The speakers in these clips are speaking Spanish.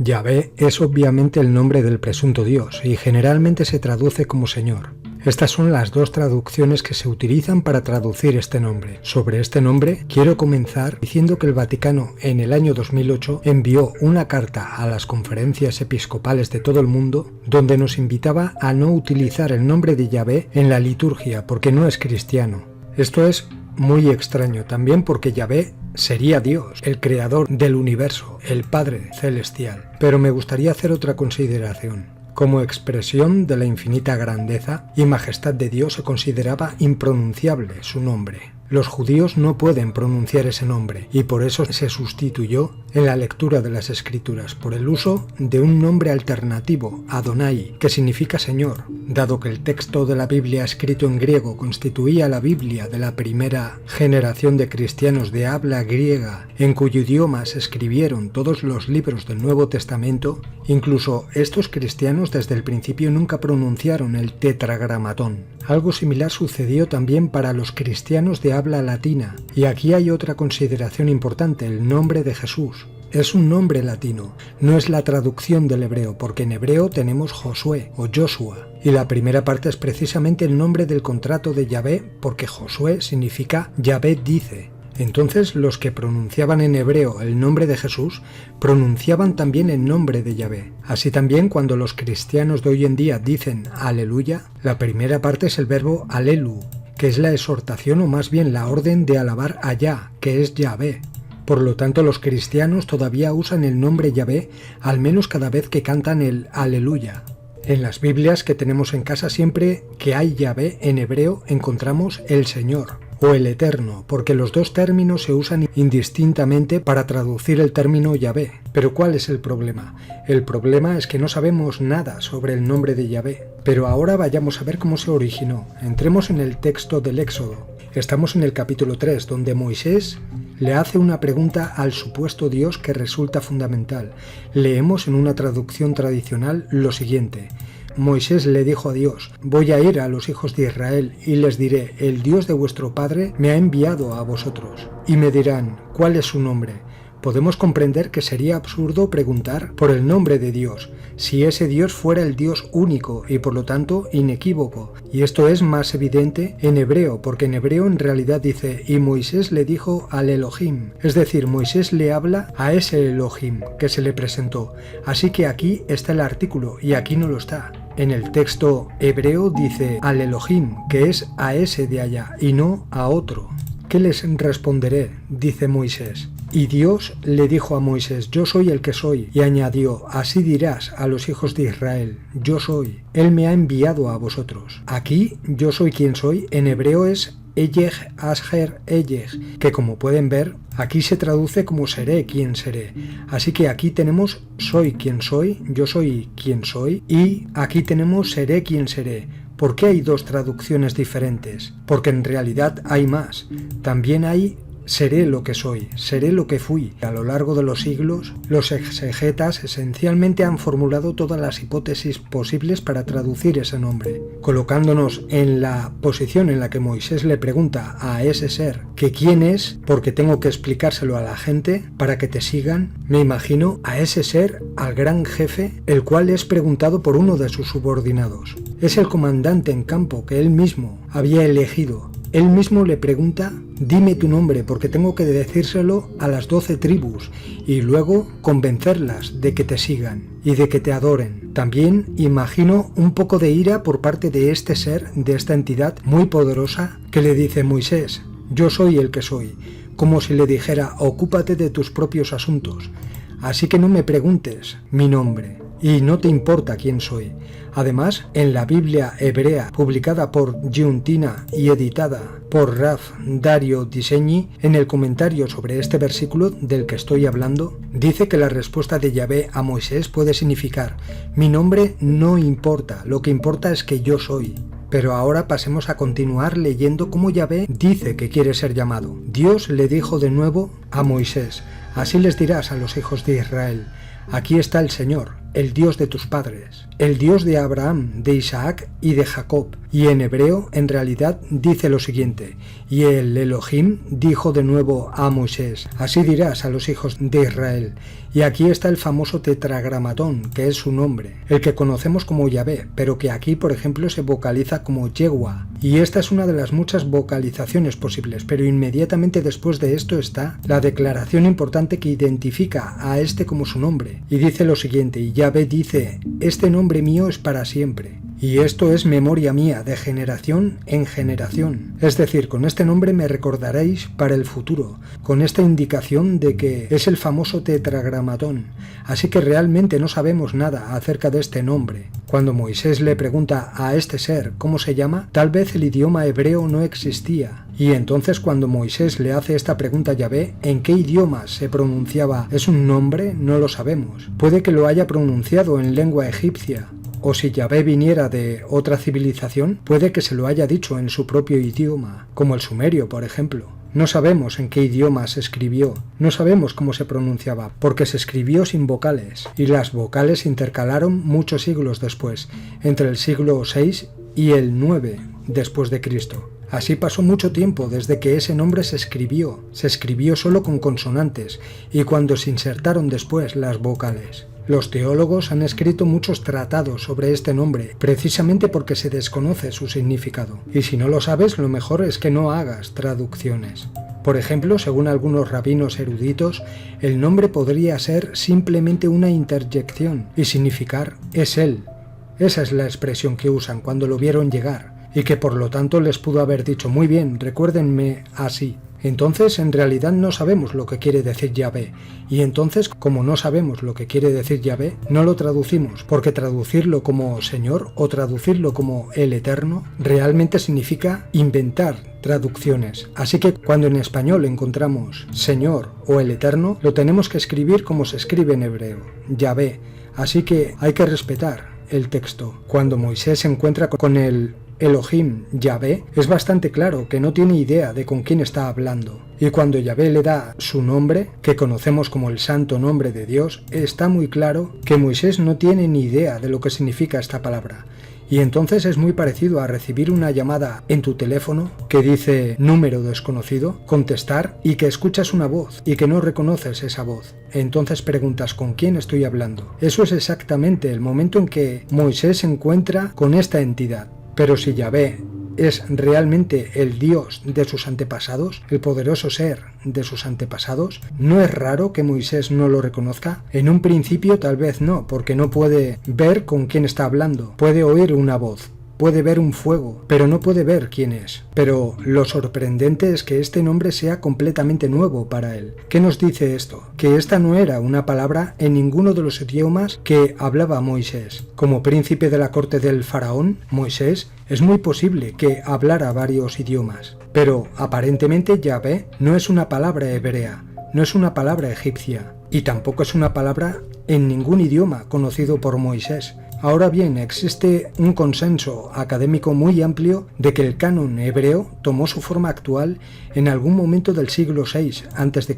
Yahvé es obviamente el nombre del presunto Dios y generalmente se traduce como Señor. Estas son las dos traducciones que se utilizan para traducir este nombre. Sobre este nombre, quiero comenzar diciendo que el Vaticano en el año 2008 envió una carta a las conferencias episcopales de todo el mundo donde nos invitaba a no utilizar el nombre de Yahvé en la liturgia porque no es cristiano. Esto es muy extraño también porque Yahvé sería Dios, el creador del universo, el Padre celestial. Pero me gustaría hacer otra consideración. Como expresión de la infinita grandeza y majestad de Dios se consideraba impronunciable su nombre. Los judíos no pueden pronunciar ese nombre y por eso se sustituyó en la lectura de las Escrituras por el uso de un nombre alternativo, Adonai, que significa Señor. Dado que el texto de la Biblia escrito en griego constituía la Biblia de la primera generación de cristianos de habla griega, en cuyo idioma se escribieron todos los libros del Nuevo Testamento, incluso estos cristianos desde el principio nunca pronunciaron el tetragramatón. Algo similar sucedió también para los cristianos de habla latina, y aquí hay otra consideración importante, el nombre de Jesús. Es un nombre latino, no es la traducción del hebreo, porque en hebreo tenemos Josué o Joshua, y la primera parte es precisamente el nombre del contrato de Yahvé, porque Josué significa Yahvé dice. Entonces los que pronunciaban en hebreo el nombre de Jesús pronunciaban también el nombre de Yahvé. Así también cuando los cristianos de hoy en día dicen aleluya, la primera parte es el verbo alelu, que es la exhortación o más bien la orden de alabar a Yah, que es Yahvé. Por lo tanto, los cristianos todavía usan el nombre Yahvé al menos cada vez que cantan el aleluya. En las Biblias que tenemos en casa siempre que hay Yahvé en hebreo encontramos el Señor o el Eterno, porque los dos términos se usan indistintamente para traducir el término Yahvé. Pero ¿cuál es el problema? El problema es que no sabemos nada sobre el nombre de Yahvé. Pero ahora vayamos a ver cómo se originó. Entremos en el texto del Éxodo. Estamos en el capítulo 3, donde Moisés le hace una pregunta al supuesto Dios que resulta fundamental. Leemos en una traducción tradicional lo siguiente. Moisés le dijo a Dios, voy a ir a los hijos de Israel y les diré, el Dios de vuestro padre me ha enviado a vosotros. Y me dirán, ¿cuál es su nombre? Podemos comprender que sería absurdo preguntar por el nombre de Dios, si ese Dios fuera el Dios único y por lo tanto inequívoco. Y esto es más evidente en hebreo, porque en hebreo en realidad dice, y Moisés le dijo al Elohim, es decir, Moisés le habla a ese Elohim que se le presentó. Así que aquí está el artículo y aquí no lo está. En el texto hebreo dice al Elohim, que es a ese de allá y no a otro. ¿Qué les responderé?, dice Moisés. Y Dios le dijo a Moisés, yo soy el que soy, y añadió, así dirás a los hijos de Israel, yo soy, él me ha enviado a vosotros. Aquí, yo soy quien soy, en hebreo es Eyej Asher Eyej, que como pueden ver, aquí se traduce como seré quien seré. Así que aquí tenemos soy quien soy, yo soy quien soy, y aquí tenemos seré quien seré. ¿Por qué hay dos traducciones diferentes? Porque en realidad hay más. También hay seré lo que soy, seré lo que fui. A lo largo de los siglos, los exegetas esencialmente han formulado todas las hipótesis posibles para traducir ese nombre. Colocándonos en la posición en la que Moisés le pregunta a ese ser que quién es, porque tengo que explicárselo a la gente para que te sigan, me imagino a ese ser, al gran jefe, el cual es preguntado por uno de sus subordinados. Es el comandante en campo que él mismo había elegido. Él mismo le pregunta, dime tu nombre porque tengo que decírselo a las 12 tribus y luego convencerlas de que te sigan y de que te adoren. También imagino un poco de ira por parte de este ser, de esta entidad muy poderosa que le dice Moisés, yo soy el que soy, como si le dijera, ocúpate de tus propios asuntos. Así que no me preguntes mi nombre y no te importa quién soy. Además, en la Biblia hebrea publicada por Giuntina y editada por Rav Dario Disegni, en el comentario sobre este versículo del que estoy hablando, dice que la respuesta de Yahvé a Moisés puede significar mi nombre no importa, lo que importa es que yo soy. Pero ahora pasemos a continuar leyendo cómo Yahvé dice que quiere ser llamado. Dios le dijo de nuevo a Moisés, así les dirás a los hijos de Israel, aquí está el Señor, el Dios de tus padres, el Dios de Abraham, de Isaac y de Jacob. Y en hebreo, en realidad, dice lo siguiente: y el Elohim dijo de nuevo a Moisés, así dirás a los hijos de Israel. Y aquí está el famoso tetragramatón, que es su nombre, el que conocemos como Yahvé, pero que aquí, por ejemplo, se vocaliza como Yehová. Y esta es una de las muchas vocalizaciones posibles, pero inmediatamente después de esto está la declaración importante que identifica a este como su nombre. Y dice lo siguiente: y Yahvé dice, este nombre mío es para siempre. Y esto es memoria mía, de generación en generación. Es decir, con este nombre me recordaréis para el futuro, con esta indicación de que es el famoso tetragramatón. Así que realmente no sabemos nada acerca de este nombre. Cuando Moisés le pregunta a este ser cómo se llama, tal vez el idioma hebreo no existía. Y entonces cuando Moisés le hace esta pregunta a Yahvé, ¿en qué idioma se pronunciaba? ¿Es un nombre? No lo sabemos. Puede que lo haya pronunciado en lengua egipcia. O si Yahvé viniera de otra civilización, puede que se lo haya dicho en su propio idioma, como el sumerio, por ejemplo. No sabemos en qué idioma se escribió, no sabemos cómo se pronunciaba, porque se escribió sin vocales, y las vocales se intercalaron muchos siglos después, entre el siglo VI y el IX después de Cristo. Así pasó mucho tiempo desde que ese nombre se escribió solo con consonantes, y cuando se insertaron después las vocales. Los teólogos han escrito muchos tratados sobre este nombre, precisamente porque se desconoce su significado. Y si no lo sabes, lo mejor es que no hagas traducciones. Por ejemplo, según algunos rabinos eruditos, el nombre podría ser simplemente una interjección y significar «es él». Esa es la expresión que usan cuando lo vieron llegar, y que por lo tanto les pudo haber dicho «muy bien, recuérdenme así». Entonces, en realidad no sabemos lo que quiere decir Yahvé, y entonces, como no sabemos lo que quiere decir Yahvé, no lo traducimos, porque traducirlo como Señor o traducirlo como el Eterno realmente significa inventar traducciones. Así que cuando en español encontramos Señor o el Eterno, lo tenemos que escribir como se escribe en hebreo, Yahvé. Así que hay que respetar el texto. Cuando Moisés se encuentra con el Elohim, Yahvé, es bastante claro que no tiene idea de con quién está hablando. Y cuando Yahvé le da su nombre, que conocemos como el santo nombre de Dios, está muy claro que Moisés no tiene ni idea de lo que significa esta palabra. Y entonces es muy parecido a recibir una llamada en tu teléfono que dice número desconocido, contestar y que escuchas una voz y que no reconoces esa voz. Entonces preguntas ¿con quién estoy hablando? Eso es exactamente el momento en que Moisés se encuentra con esta entidad. Pero si Yahvé es realmente el Dios de sus antepasados, el poderoso ser de sus antepasados, ¿no es raro que Moisés no lo reconozca? En un principio tal vez no, porque no puede ver con quién está hablando, puede oír una voz, puede ver un fuego, pero no puede ver quién es. Pero lo sorprendente es que este nombre sea completamente nuevo para él. ¿Qué nos dice esto? Que esta no era una palabra en ninguno de los idiomas que hablaba Moisés. Como príncipe de la corte del faraón, Moisés, es muy posible que hablara varios idiomas. Pero aparentemente Yahvé no es una palabra hebrea, no es una palabra egipcia, y tampoco es una palabra en ningún idioma conocido por Moisés. Ahora bien, existe un consenso académico muy amplio de que el canon hebreo tomó su forma actual en algún momento del siglo VI a.C.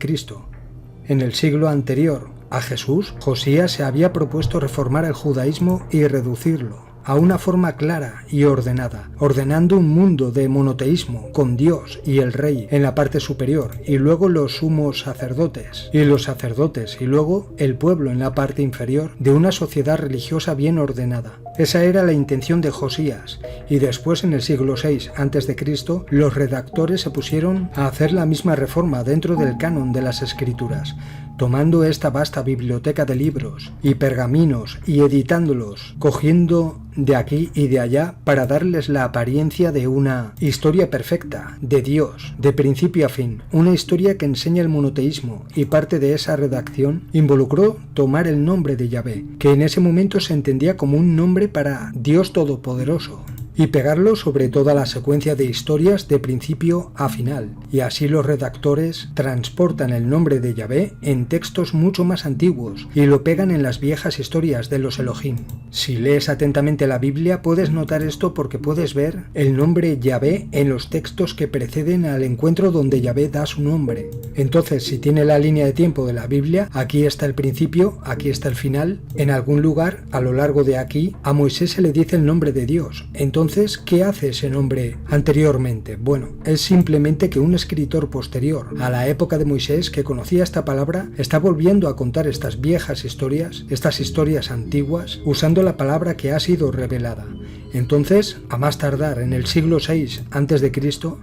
En el siglo anterior a Jesús, Josías se había propuesto reformar el judaísmo y reducirlo a una forma clara y ordenada, ordenando un mundo de monoteísmo con Dios y el rey en la parte superior, y luego los sumos sacerdotes, y los sacerdotes, y luego el pueblo en la parte inferior, de una sociedad religiosa bien ordenada. Esa era la intención de Josías, y después en el siglo VI a.C. los redactores se pusieron a hacer la misma reforma dentro del canon de las Escrituras, tomando esta vasta biblioteca de libros y pergaminos y editándolos, cogiendo de aquí y de allá para darles la apariencia de una historia perfecta, de Dios, de principio a fin, una historia que enseña el monoteísmo, y parte de esa redacción involucró tomar el nombre de Yahvé, que en ese momento se entendía como un nombre para Dios Todopoderoso. y pegarlo sobre toda la secuencia de historias de principio a final, y así los redactores transportan el nombre de Yahvé en textos mucho más antiguos y lo pegan en las viejas historias de los Elohim. Si lees atentamente la Biblia puedes notar esto porque puedes ver el nombre Yahvé en los textos que preceden al encuentro donde Yahvé da su nombre. Entonces, si tiene la línea de tiempo de la Biblia, aquí está el principio, aquí está el final. En algún lugar, a lo largo de aquí, a Moisés se le dice el nombre de Dios. Entonces, ¿qué hace ese nombre anteriormente? Bueno, es simplemente que un escritor posterior a la época de Moisés que conocía esta palabra está volviendo a contar estas viejas historias, estas historias antiguas, usando la palabra que ha sido revelada. Entonces, a más tardar en el siglo VI a.C.,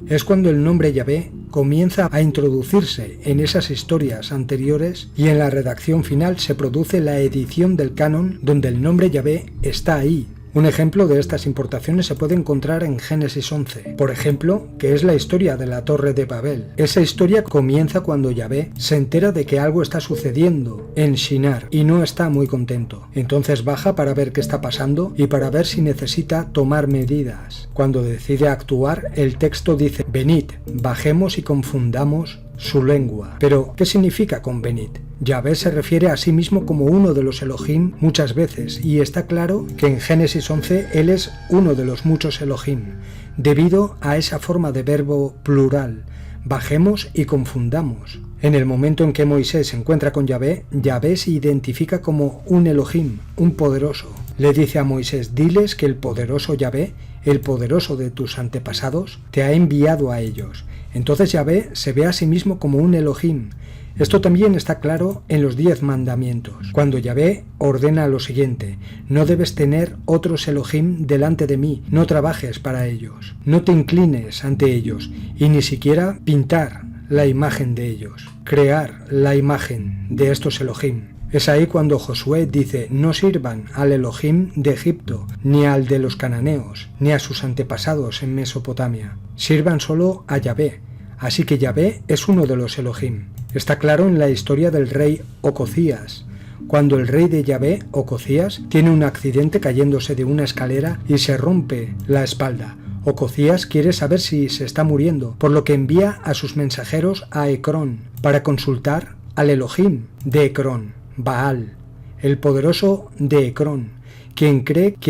es cuando el nombre Yahvé comienza a introducirse en esas historias anteriores y en la redacción final se produce la edición del canon donde el nombre Yahvé está ahí. Un ejemplo de estas importaciones se puede encontrar en Génesis 11, por ejemplo, que es la historia de la Torre de Babel. Esa historia comienza cuando Yahvé se entera de que algo está sucediendo en Shinar y no está muy contento. Entonces baja para ver qué está pasando y para ver si necesita tomar medidas. Cuando decide actuar, el texto dice: venid, bajemos y confundamos su lengua. Pero, ¿qué significa convenid? Yahvé se refiere a sí mismo como uno de los Elohim muchas veces, y está claro que en Génesis 11 él es uno de los muchos Elohim, debido a esa forma de verbo plural: bajemos y confundamos. En el momento en que Moisés se encuentra con Yahvé, Yahvé se identifica como un Elohim, un poderoso. Le dice a Moisés: diles que el poderoso Yahvé, el poderoso de tus antepasados, te ha enviado a ellos. Entonces Yahvé se ve a sí mismo como un Elohim. Esto también está claro en los 10 mandamientos, cuando Yahvé ordena lo siguiente: no debes tener otros Elohim delante de mí, no trabajes para ellos, no te inclines ante ellos, y ni siquiera pintar la imagen de ellos, crear la imagen de estos Elohim. Es ahí cuando Josué dice: no sirvan al Elohim de Egipto, ni al de los cananeos, ni a sus antepasados en Mesopotamia. Sirvan solo a Yahvé. Así que Yahvé es uno de los Elohim. Está claro en la historia del rey Ococías, cuando el rey de Yahvé, Ococías, tiene un accidente cayéndose de una escalera y se rompe la espalda. Ococías quiere saber si se está muriendo, por lo que envía a sus mensajeros a Ecrón para consultar al Elohim de Ecrón, Baal, el poderoso de Ecrón, quien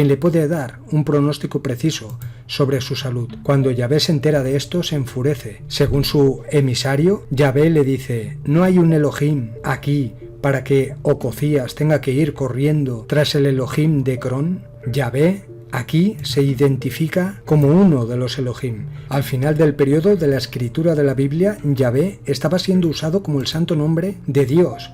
le puede dar un pronóstico preciso sobre su salud. Cuando Yahvé se entera de esto, se enfurece. Según su emisario, Yahvé le dice: no hay un Elohim aquí para que Ococías tenga que ir corriendo tras el Elohim de Ecrón. Yahvé aquí se identifica como uno de los Elohim. Al final del periodo de la escritura de la Biblia, Yahvé estaba siendo usado como el santo nombre de Dios.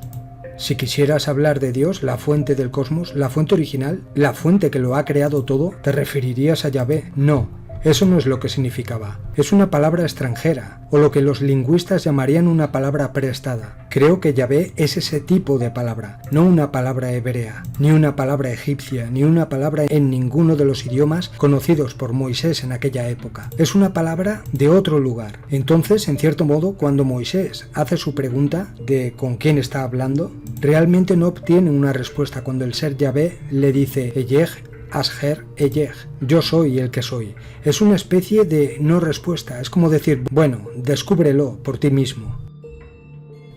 Si quisieras hablar de Dios, la fuente del cosmos, la fuente original, la fuente que lo ha creado todo, ¿te referirías a Yahvé? No, eso no es lo que significaba. Es una palabra extranjera, o lo que los lingüistas llamarían una palabra prestada. Creo que Yahvé es ese tipo de palabra, no una palabra hebrea, ni una palabra egipcia, ni una palabra en ninguno de los idiomas conocidos por Moisés en aquella época. Es una palabra de otro lugar. Entonces, en cierto modo, cuando Moisés hace su pregunta de con quién está hablando, realmente no obtiene una respuesta cuando el ser Yahvé le dice: Eyej, Asher, Eyej, yo soy el que soy. Es una especie de no respuesta, es como decir: bueno, descúbrelo por ti mismo.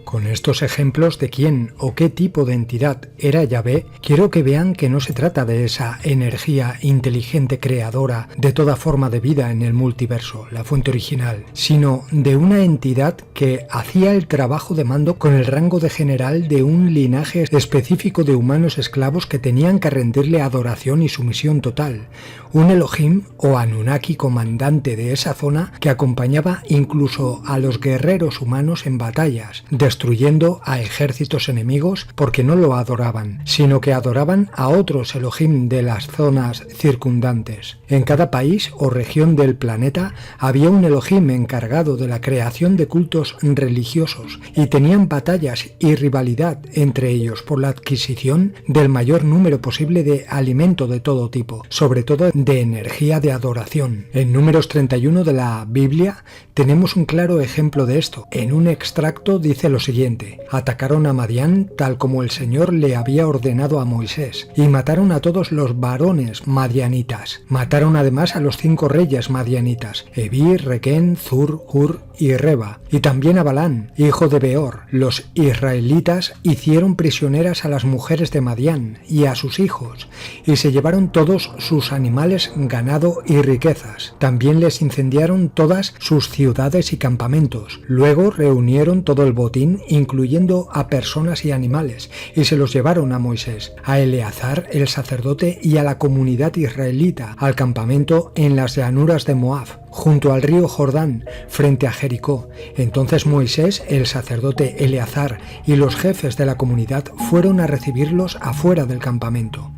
Con estos ejemplos de quién o qué tipo de entidad era Yahvé, quiero que vean que no se trata de esa energía inteligente creadora de toda forma de vida en el multiverso, la fuente original, sino de una entidad que hacía el trabajo de mando con el rango de general de un linaje específico de humanos esclavos que tenían que rendirle adoración y sumisión total. Un Elohim o Anunnaki comandante de esa zona que acompañaba incluso a los guerreros humanos en batallas, destruyendo a ejércitos enemigos porque no lo adoraban, sino que adoraban a otros Elohim de las zonas circundantes. En cada país o región del planeta había un Elohim encargado de la creación de cultos religiosos y tenían batallas y rivalidad entre ellos por la adquisición del mayor número posible de alimento de todo tipo, sobre todo de energía de adoración. En Números 31 de la Biblia tenemos un claro ejemplo de esto. En un extracto dice lo siguiente: siguiente: atacaron a Madián tal como el Señor le había ordenado a Moisés, y mataron a todos los varones madianitas. Mataron además a los 5 reyes madianitas: Evi, Requén, Zur, Hur y Reba, y también a Balán, hijo de Beor. Los israelitas hicieron prisioneras a las mujeres de Madián y a sus hijos, y se llevaron todos sus animales, ganado y riquezas. También les incendiaron todas sus ciudades y campamentos. Luego reunieron todo el botín, incluyendo a personas y animales, y se los llevaron a Moisés, a Eleazar el sacerdote y a la comunidad israelita al campamento en las llanuras de Moab, junto al río Jordán, frente a Jericó. Entonces Moisés, el sacerdote Eleazar y los jefes de la comunidad fueron a recibirlos afuera del campamento.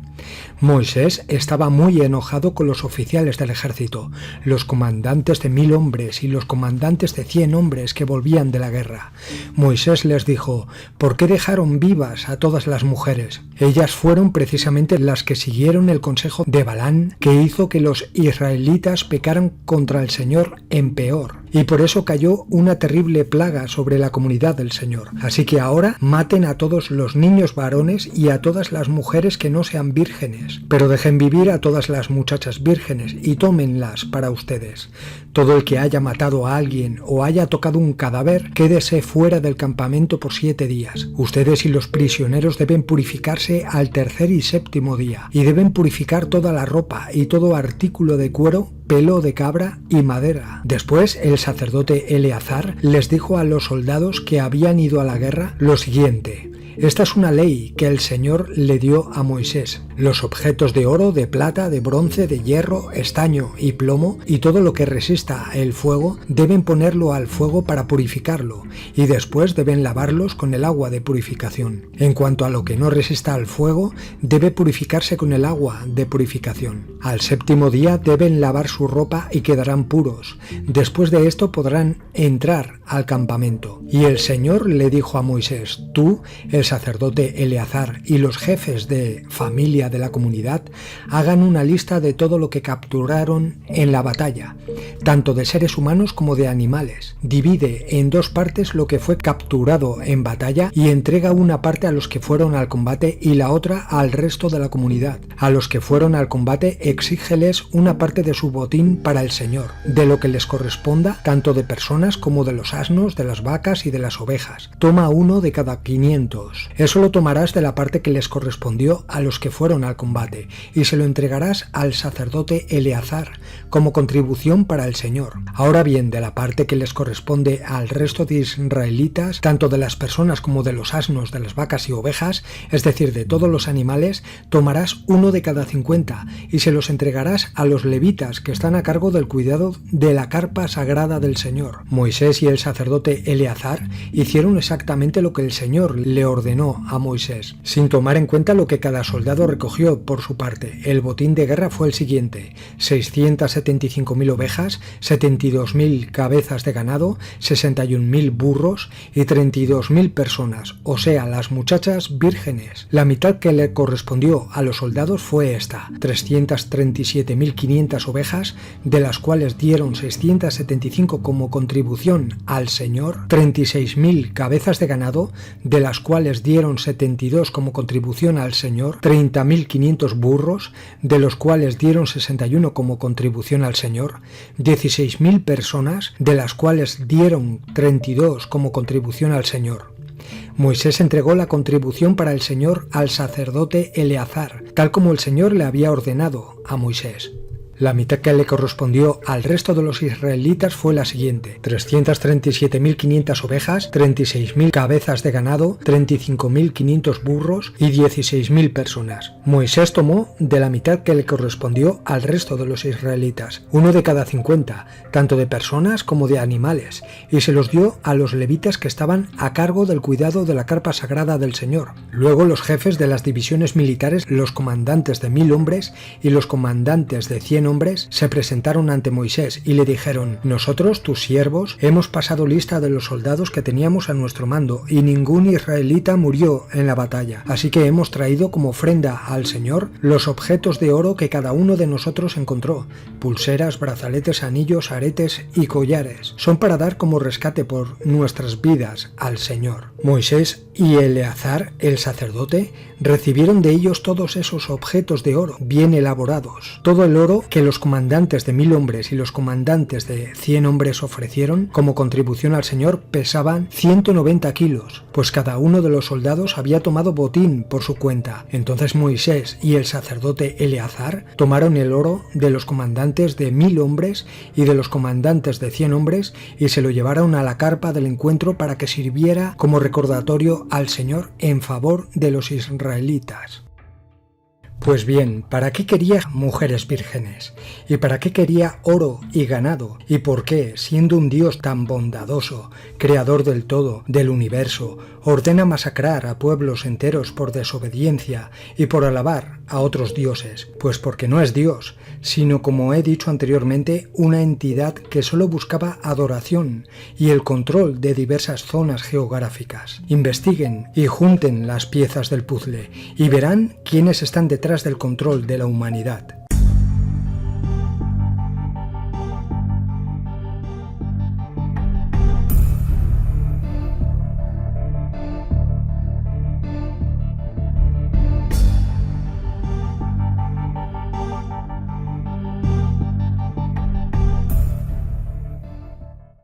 Moisés estaba muy enojado con los oficiales del ejército, los comandantes de 1000 hombres y los comandantes de 100 hombres que volvían de la guerra. Moisés les dijo: ¿por qué dejaron vivas a todas las mujeres? Ellas fueron precisamente las que siguieron el consejo de Balán, que hizo que los israelitas pecaran contra el Señor en Peor, y por eso cayó una terrible plaga sobre la comunidad del Señor. Así que ahora maten a todos los niños varones y a todas las mujeres que no sean vírgenes, pero dejen vivir a todas las muchachas vírgenes y tómenlas para ustedes. Todo el que haya matado a alguien o haya tocado un cadáver, quédese fuera del campamento por 7 días. Ustedes y los prisioneros deben purificarse al 3er y 7º día, y deben purificar toda la ropa y todo artículo de cuero, pelo de cabra y madera. Después el sacerdote Eleazar les dijo a los soldados que habían ido a la guerra lo siguiente: esta es una ley que el Señor le dio a Moisés. Los objetos de oro, de plata, de bronce, de hierro, estaño y plomo, y todo lo que resista el fuego, deben ponerlo al fuego para purificarlo, y después deben lavarlos con el agua de purificación. En cuanto a lo que no resista al fuego, debe purificarse con el agua de purificación. Al 7º día deben lavar su ropa y quedarán puros. Después de esto podrán entrar al campamento. Y el Señor le dijo a Moisés: tú, el sacerdote Eleazar y los jefes de familia de la comunidad hagan una lista de todo lo que capturaron en la batalla, tanto de seres humanos como de animales. Divide en 2 partes lo que fue capturado en batalla y entrega una parte a los que fueron al combate y la otra al resto de la comunidad. A los que fueron al combate exígeles una parte de su botín para el Señor, de lo que les corresponda, tanto de personas como de los asnos, de las vacas y de las ovejas. Toma 1 de cada 500. Eso lo tomarás de la parte que les correspondió a los que fueron al combate, y se lo entregarás al sacerdote Eleazar como contribución para el Señor. Ahora bien, de la parte que les corresponde al resto de israelitas, tanto de las personas como de los asnos, de las vacas y ovejas, es decir, de todos los animales, tomarás 1 de cada 50 y se los entregarás a los levitas que están a cargo del cuidado de la carpa sagrada del Señor. Moisés y el sacerdote Eleazar hicieron exactamente lo que el Señor le ordenó a Moisés, sin tomar en cuenta lo que cada soldado recogió por su parte. El botín de guerra fue el siguiente: 675.000 ovejas, 72.000 cabezas de ganado, 61.000 burros y 32.000 personas, o sea, las muchachas vírgenes. La mitad que le correspondió a los soldados fue esta: 337.500 ovejas, de las cuales dieron 675 como contribución al Señor, 36.000 cabezas de ganado, de las cuales dieron 72 como contribución al Señor, 30.500 burros, de los cuales dieron 61 como contribución al Señor, 16.000 personas, de las cuales dieron 32 como contribución al Señor. Moisés entregó la contribución para el Señor al sacerdote Eleazar, tal como el Señor le había ordenado a Moisés. La mitad que le correspondió al resto de los israelitas fue la siguiente: 337.500 ovejas, 36.000 cabezas de ganado, 35.500 burros y 16.000 personas. Moisés tomó de la mitad que le correspondió al resto de los israelitas 1 de cada 50, tanto de personas como de animales, y se los dio a los levitas que estaban a cargo del cuidado de la carpa sagrada del Señor. Luego los jefes de las divisiones militares, los comandantes de 1000 hombres y los comandantes de 100 hombres se presentaron ante Moisés y le dijeron: nosotros, tus siervos, hemos pasado lista de los soldados que teníamos a nuestro mando y ningún israelita murió en la batalla, así que hemos traído como ofrenda al Señor los objetos de oro que cada uno de nosotros encontró: pulseras, brazaletes, anillos, aretes y collares. Son para dar como rescate por nuestras vidas al Señor. Moisés y Eleazar, el sacerdote, recibieron de ellos todos esos objetos de oro bien elaborados. Todo el oro que los comandantes de 1000 hombres y los comandantes de 100 hombres ofrecieron como contribución al Señor pesaban 190 kilos, pues cada uno de los soldados había tomado botín por su cuenta. Entonces Moisés y el sacerdote Eleazar tomaron el oro de los comandantes de 1000 hombres y de los comandantes de 100 hombres y se lo llevaron a la carpa del encuentro para que sirviera como recordatorio al Señor en favor de los israelitas. Pues bien, ¿para qué quería mujeres vírgenes? ¿Y para qué quería oro y ganado? ¿Y por qué, siendo un Dios tan bondadoso, creador del todo, del universo, ordena masacrar a pueblos enteros por desobediencia y por alabar a otros dioses? Pues porque no es Dios, sino, como he dicho anteriormente, una entidad que solo buscaba adoración y el control de diversas zonas geográficas. Investiguen y junten las piezas del puzzle y verán quiénes están detrás del control de la humanidad.